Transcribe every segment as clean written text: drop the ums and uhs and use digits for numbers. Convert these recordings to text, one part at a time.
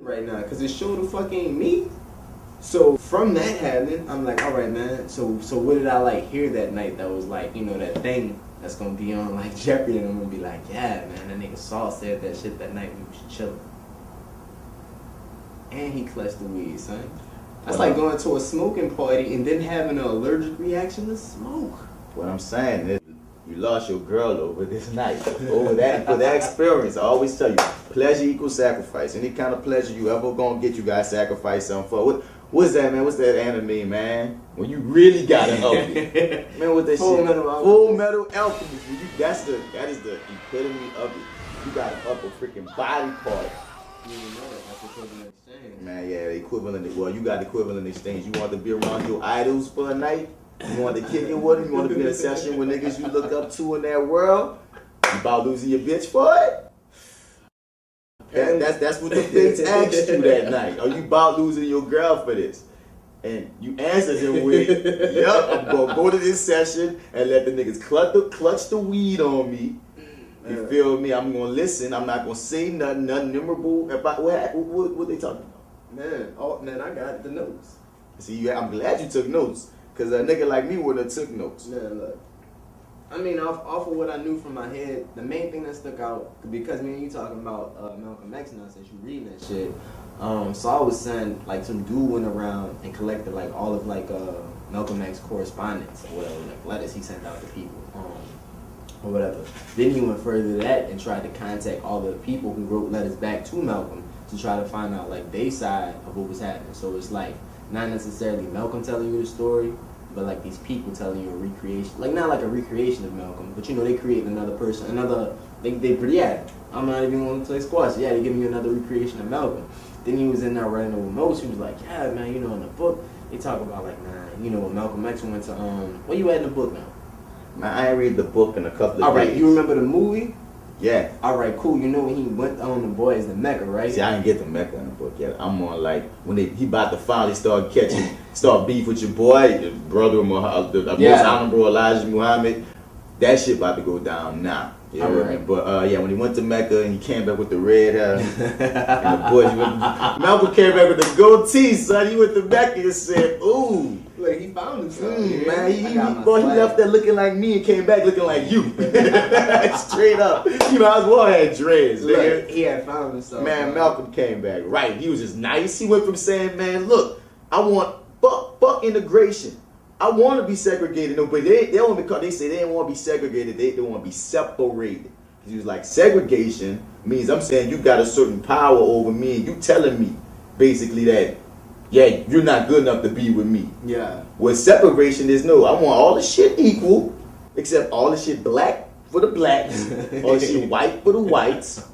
right now because it showed the fucking me. So from that happening, I'm like, all right, man. So what did I like hear that night that was like, you know, that thing that's gonna be on like Jeopardy, and I'm gonna be like, yeah, man, that nigga Saul said that shit that night we was chilling, and he clutched the weed, son. That's like going to a smoking party and then having an allergic reaction to smoke. What I'm saying is, you lost your girl over this night, over that, for that experience. I always tell you, pleasure equals sacrifice. Any kind of pleasure you ever gonna get, you gotta sacrifice something for. What's that, man? What's that anime, man? When you really gotta help it. Man, what that Full shit? Metal Alchemist. Full Metal Alchemist. That is the epitome of it. You gotta up a freaking body part. You didn't know that. That's equivalent exchange. Man, yeah, equivalent. Well, you got equivalent exchange. You want to be around your idols for a night? You want to kick it with them? You want to be in a session with niggas you look up to in that world? You about losing your bitch for it? That's what the fates asked you that night. Are you about losing your girl for this? And you answered him with, yup, I'm going to go to this session and let the niggas clutch the weed on me. You feel me? I'm going to listen. I'm not going to say nothing memorable about what they talking about. Man, I got the notes. See, I'm glad you took notes. Because a nigga like me wouldn't have took notes. Man, look. I mean, off of what I knew from my head, the main thing that stuck out, because me and you talking about Malcolm X now, since you reading that shit, Saul was saying, like, some dude went around and collected, like, all of, like, Malcolm X correspondence, or whatever, like, letters he sent out to people, or whatever. Then he went further than that and tried to contact all the people who wrote letters back to Malcolm to try to find out, like, their side of what was happening. So it's, like, not necessarily Malcolm telling you the story, but like these people telling you a recreation, like not like a recreation of Malcolm, but you know, they create another person, I'm not even going to play squash. Yeah, they give you another recreation of Malcolm. Then he was in there writing over Mos. He was like, yeah, man, you know, in the book they talk about like, nah, you know, when Malcolm X went to where you at in the book now? Man, I ain't read the book in a couple of days. All right, you remember the movie? Yeah. All right, cool. You know when he went on the boys to Mecca, right? See, I didn't get the Mecca in the book yet. I'm on like when he about to finally start beef with your boy, your brother, most honorable Elijah Muhammad. That shit about to go down now. You know what I mean? But yeah, when he went to Mecca and he came back with the red hair and the boys, Malcolm came back with the goatee, son. He went to Mecca and said, "Ooh." Like he found himself. Man, he left there looking like me and came back looking like you. Straight up. You know, I was well had dreads. Look, he had found himself. Man, Malcolm came back. Right. He was just nice. He went from saying, man, look, I want fuck integration. I want to be segregated. No, but they only because they say they didn't want to be segregated. They want to be separated. He was like, segregation means I'm saying you got a certain power over me and you telling me basically that, yeah, you're not good enough to be with me. Yeah. What separation is, no, I want all the shit equal, except all the shit black for the blacks, all the shit white for the whites.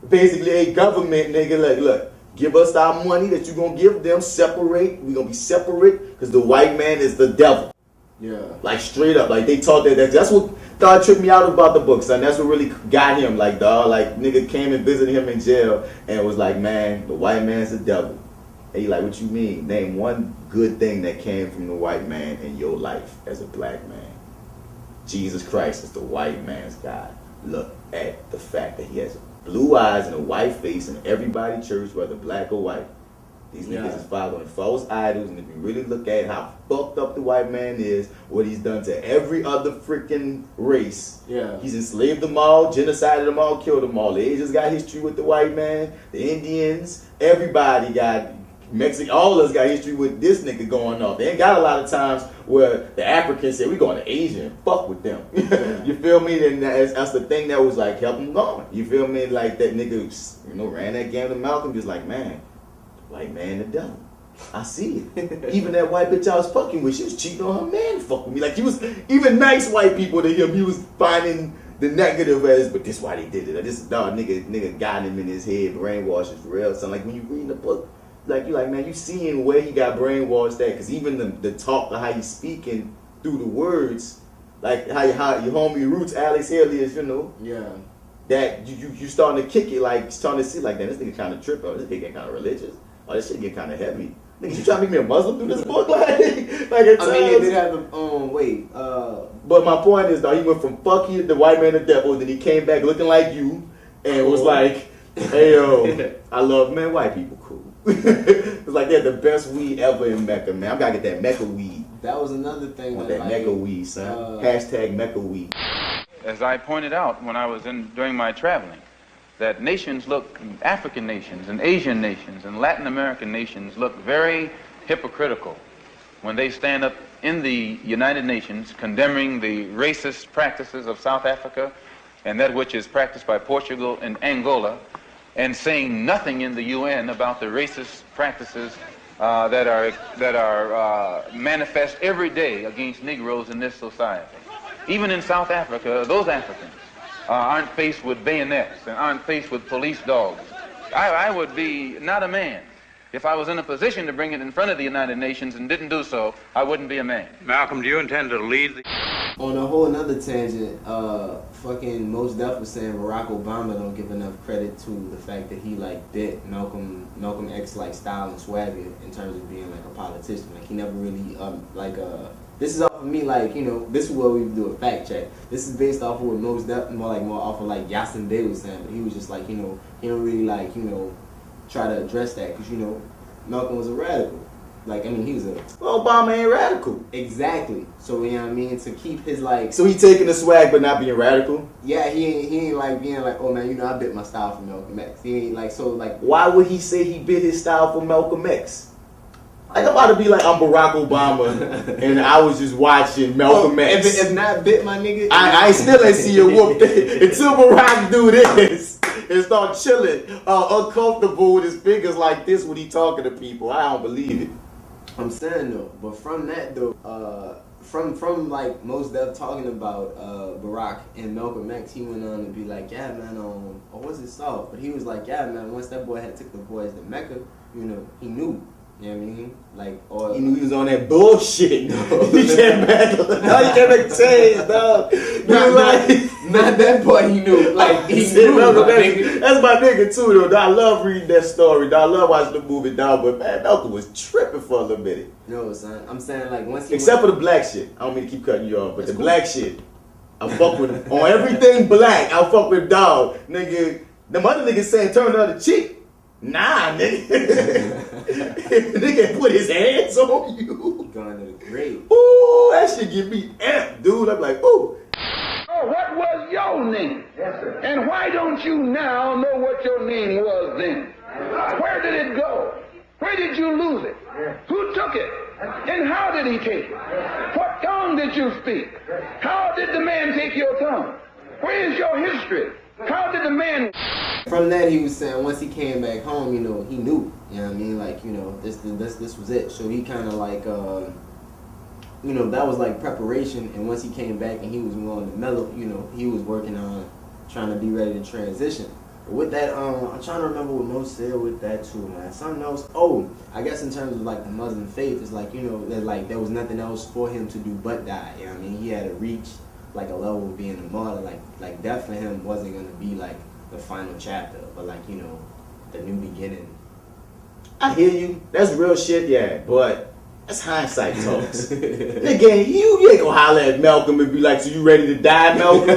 Basically, a government nigga, like, look, give us our money that you're going to give them, separate, we're going to be separate, because the white man is the devil. Yeah. Like, straight up, like, they taught that's what thought tripped me out about the book, son. That's what really got him, like, dog, like, nigga came and visited him in jail, and was like, man, the white man's the devil. And he like, what you mean? Name one good thing that came from the white man in your life as a black man. Jesus Christ is the white man's God. Look at the fact that he has blue eyes and a white face in everybody church, whether black or white. These niggas is following false idols, and if you really look at how fucked up the white man is, what he's done to every other freaking race. Yeah. He's enslaved them all, genocided them all, killed them all. The Asians got history with the white man, the Indians, everybody got Mexican, all of us got history with this nigga going off. They ain't got a lot of times where the Africans say we going to Asia and fuck with them. You feel me? And that's the thing that was like help them going. You feel me? Like that nigga, you know, ran that game to Malcolm, just like, man, white man the devil. I see it. Even that white bitch I was fucking with, she was cheating on her man to fuck with me. Like, he was, even nice white people to him, he was finding the negative as, but this why they did it. This dog nigga got him in his head, brainwashed is real. So like when you read the book, like you like, man, you seeing where he got brainwashed at, because even the talk of how he's speaking through the words, like how your homie Roots, Alex Haley is, you know. Yeah. That you starting to kick it, like starting to see like, that this nigga kind of tripping, this nigga get kind of religious, or this shit get kind of heavy. Nigga, you trying to make me a Muslim through this book? Like at times. I mean, they did have But my point is, though, he went from fuck you, the white man, the devil, then he came back looking like you, and was like, Hey yo, I love, man, white people cool. It's like they're the best weed ever in Mecca, man. I gotta get that Mecca weed. That was another thing. I want that Mecca weed, son. Hashtag Mecca weed. As I pointed out when I was during my traveling, that African nations and Asian nations and Latin American nations look very hypocritical when they stand up in the United Nations condemning the racist practices of South Africa and that which is practiced by Portugal and Angola, and saying nothing in the UN about the racist practices that are manifest every day against Negroes in this society. Even in South Africa, those Africans aren't faced with bayonets and aren't faced with police dogs. I would be not a man. If I was in a position to bring it in front of the United Nations and didn't do so, I wouldn't be a man. Malcolm, do you intend to lead the... On a whole another tangent, fucking Mos Def was saying Barack Obama don't give enough credit to the fact that he like bit Malcolm X like style and swagger in terms of being like a politician. Like he never really this is off of me, like, you know, this is where we do a fact check. This is based off of what Mos Def, more off of like Yasin Bey was saying, but he was just like, you know, he don't really like, you know, try to address that because, you know, Malcolm was a radical. Like, I mean, he was a... Well, Obama ain't radical. Exactly. So, you know what I mean? To keep his, like... So he taking the swag but not being radical? Yeah, he ain't like being like, oh, man, you know, I bit my style for Malcolm X. He ain't like, so, like... Why would he say he bit his style for Malcolm X? Like, I'm about to be like, I'm Barack Obama, and I was just watching Malcolm X. If not bit, my nigga... I still ain't see a whoop until Barack do this and start chilling, uncomfortable with his fingers like this when he talking to people. I don't believe it. I'm saying though, but from that though, from like Mos Def talking about Barack and Malcolm X, he went on to be like, yeah man, or was it Saul? But he was like, yeah man, once that boy had took the boys to Mecca, you know, he knew. You know what I mean? Like, or he knew he was on that bullshit. No. He came back. No, he came back to change, dog. Not that boy. He knew. Like he knew. That's my nigga too, though. Dog, I love reading that story. Dog, I love watching the movie, dog. But man, Malcolm was tripping for a little minute. No, son. I'm saying like once he except for the black shit. I don't mean to keep cutting you off, but the black shit, I fuck with him. On everything black, I fuck with dog, nigga. Them other niggas saying turn the other cheek. Nah, nigga. Nigga put his hands on you. Going to the grave. Ooh, that shit get me amped, dude. I'm like, ooh. Oh, what was your name? Yes, sir. And why don't you now know what your name was then? Where did it go? Where did you lose it? Who took it? And how did he take it? What tongue did you speak? How did the man take your tongue? Where is your history? How did the man... From that, he was saying once he came back home, you know, he knew. You know what I mean? Like, you know, this was it. So he kind of like, you know, that was like preparation. And once he came back and he was more on the mellow, you know, he was working on trying to be ready to transition. But with that, I'm trying to remember what Mos said with that too, man. Something else. Oh, I guess in terms of like the Muslim faith, it's like, you know, that like there was nothing else for him to do but die. You know what I mean? He had to reach like a level of being a martyr. Like death for him wasn't gonna be like the final chapter, but like, you know, the new beginning. I hear you. That's real shit, yeah. But that's hindsight talks. Nigga, you ain't gonna holler at Malcolm and be like, so you ready to die, Malcolm?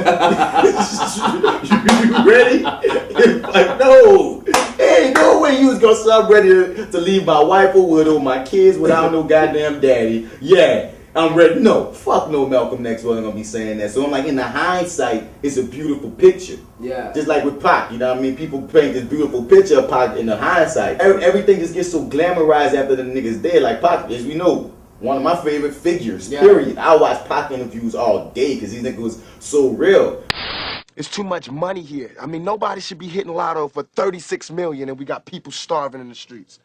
You ready? Like, no. Hey, no way you was gonna say I'm ready to leave my wife or with or my kids without no goddamn daddy. Yeah. I'm ready. No, fuck no, Malcolm X wasn't gonna be saying that. So I'm like, in the hindsight, it's a beautiful picture. Yeah. Just like with Pac, you know what I mean? People paint this beautiful picture of Pac in the hindsight. Everything just gets so glamorized after the niggas dead. Like Pac, as we know, one of my favorite figures, period. I watch Pac interviews all day because these niggas was so real. It's too much money here. I mean, nobody should be hitting lotto for 36 million and we got people starving in the streets.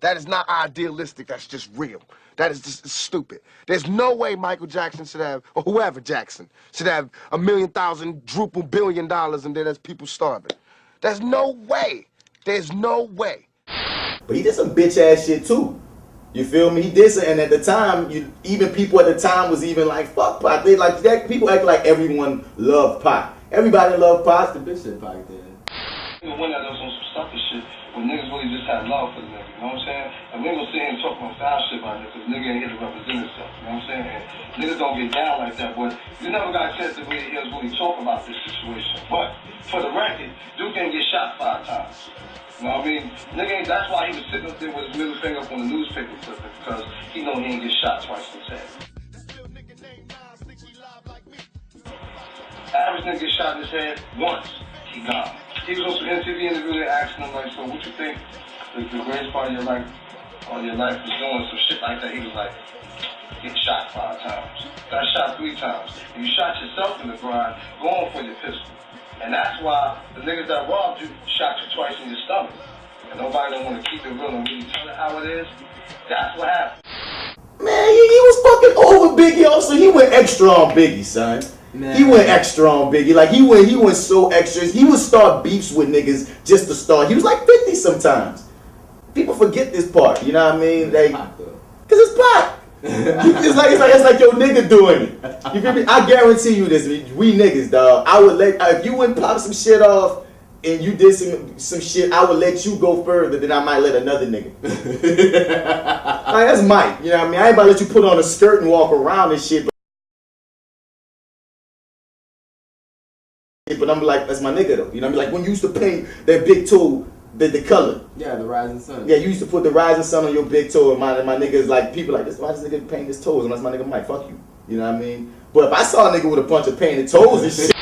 That is not idealistic, that's just real. That is just stupid. There's no way Michael Jackson should have, or whoever Jackson, should have $1,000,000 billion and then there's people starving. There's no way. There's no way. But he did some bitch ass shit too. You feel me? He did some, and at the time, even people at the time was even like, fuck Pac. They like that. People act like everyone loved Pac. Everybody loved Pac. The bitch shit Pac did. When I was on some stuff and shit, when niggas really just had love for the nigga, you know what I'm saying? And we ain't gonna sit here and talk no foul shit about it, because nigga ain't here to represent himself, you know what I'm saying? And niggas don't get down like that, but you never got a chance to really hear us really talk about this situation. But for the record, Duke ain't get shot 5 times. You know what I mean? Nigga ain't, that's why he was sitting up there with his middle finger up on the newspaper clipping, because he know he ain't get shot twice in his head. Average nigga get shot in his head once, he gone. He was on some MTV interview, they asking him like, so what you think the greatest part of your life was doing some shit like that? He was like, get shot 5 times. Got shot 3 times. You shot yourself in the grind, going for your pistol. And that's why the niggas that robbed you shot you twice in your stomach. And nobody don't want to keep it real and really tell it how it is. That's what happened. Man, he was fucking over Biggie also. He went extra on Biggie, son. Man. He went extra on Biggie. Like, he went so extra. He would start beefs with niggas just to start. He was like 50 sometimes. People forget this part, you know what I mean? Like, cause it's Pac. it's like your nigga doing it. You feel me? I guarantee you this. We niggas, dog. I would let, if you wouldn't pop some shit off and you did some shit, I would let you go further than I might let another nigga. Like, that's Mike. You know what I mean? I ain't about to let you put on a skirt and walk around and shit. But I'm like, that's my nigga though. You know what I mean? Like when you used to paint that big toe, the color. Yeah, the rising sun. Yeah, you used to put the rising sun on your big toe, and my niggas like people like this. Why does this nigga paint his toes? And that's my nigga Mike. Fuck you. You know what I mean? But if I saw a nigga with a bunch of painted toes and shit.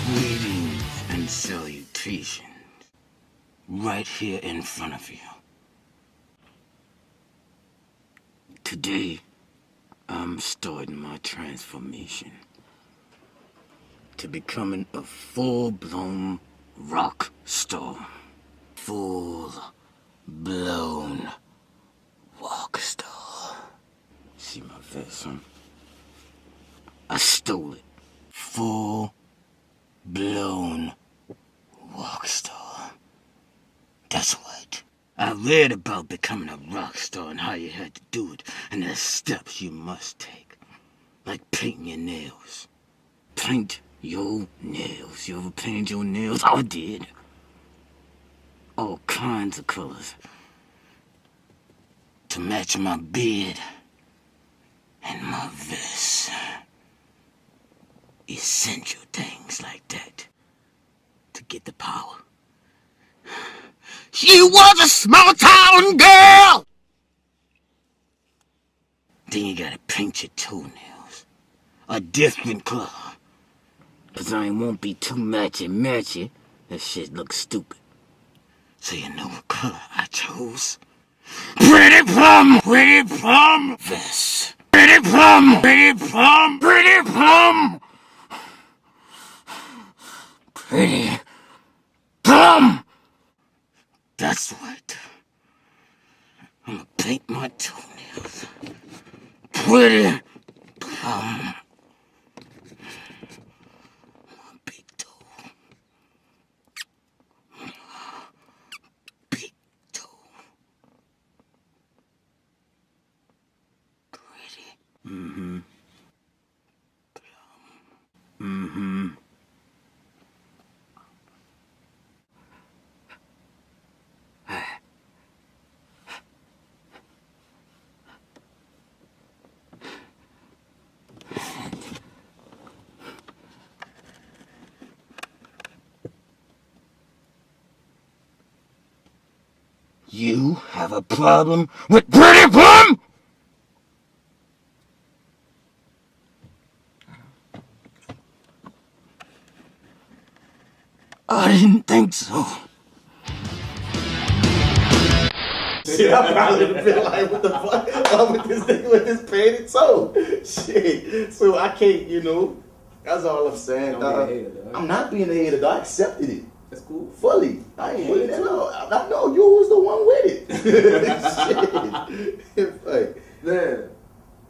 Greetings and salutations. Right here in front of you. Today, I'm starting my transformation to becoming a full-blown rock star. Full-blown rock star. See my vest, huh? I stole it. Full-blown rock star. That's right. I read about becoming a rock star and how you had to do it, and the steps you must take. Like painting your nails. Paint your nails. You ever painted your nails? I did. All kinds of colors. To match my beard and my vest. Essential things like that. To get the power. She was a small town girl! Then you gotta paint your toenails a different color. Cause I won't be too matchy-matchy. That shit looks stupid. So you know what color I chose? Pretty plum vest. Pretty plum pretty plum. That's right. I'm gonna paint my toenails. Pretty plum. My big toe. Big toe. Pretty. Mm-hmm. Plum. Mm-hmm. You have a problem with Pretty Plum? I didn't think so. Shit, I probably would have been like, what the fuck? I'm with this nigga with this painted toe. Shit. So I can't, you know. That's all I'm saying, dog. I'm not being a hater, dog. I accepted it. That's cool. Fully. I ain't with it at all. I know you was the one with it. Shit. Like, Man.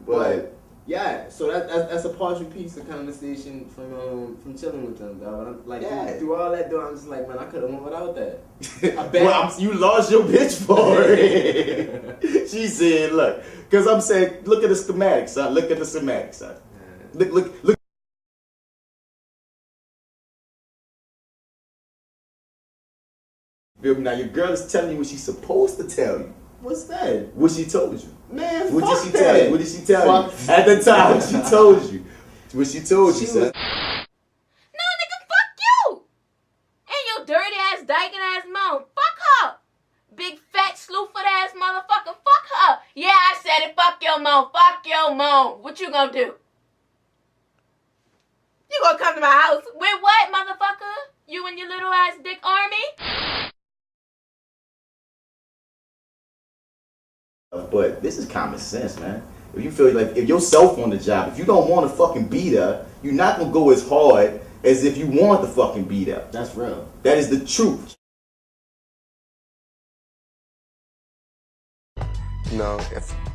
but yeah, so that's a partial piece of conversation from chilling with them, dog. Like through all that, though, I'm just like, man, I could have went without that. I bet. Well, you lost your bitch for it. She said, look, because I'm saying, look at the schematics, son. Look at the schematics, son. Look. Feel me? Now your girl is telling you what she's supposed to tell you. What's that? What she told you. Man, What fuck did she that. tell you? What did she tell you? Fuck. At the time, she told you. What she told you, son. No, nigga, fuck you. And your dirty ass, dyking ass mom. Fuck her. Big fat slewfoot ass motherfucker. Fuck her. Yeah, I said it. Fuck your mom. Fuck your mom. What you gonna do? You gonna come to my house with what, motherfucker? You and your little ass dick army? But this is common sense, man. If you feel like, if yourself on the job, if you don't want to fucking be there, you're not gonna go as hard as if you want to fucking be there. That's real. That is the truth. You know,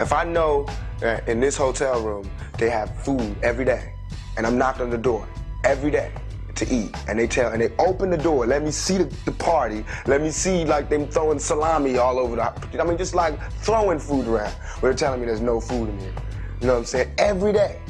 if I know that in this hotel room they have food every day, and I'm knocking on the door every day to eat, and they open the door, let me see the party, let me see like them throwing salami all over I mean, just like throwing food around. But they're telling me there's no food in here. You know what I'm saying? Every day.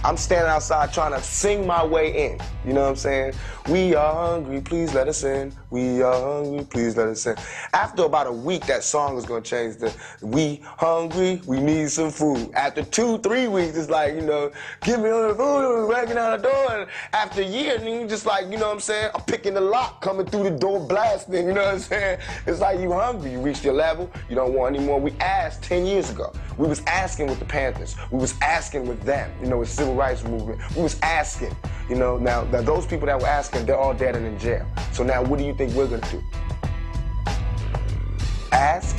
I'm standing outside trying to sing my way in. You know what I'm saying? We are hungry, please let us in. We are hungry, please let us in. After about a week, that song is gonna change to we hungry, we need some food. After 2-3 weeks, it's like, you know, give me all the food, I'm breaking out the door. And after a year, you just like, you know what I'm saying? I'm picking the lock, coming through the door, blasting, you know what I'm saying? It's like you hungry, you reached your level, you don't want any more. We asked 10 years ago. We was asking with the Panthers. We was asking with them, you know, with civil rights movement. We was asking, you know, now those people that were asking, they're all dead and in jail. So now what do you think we're gonna do? Ask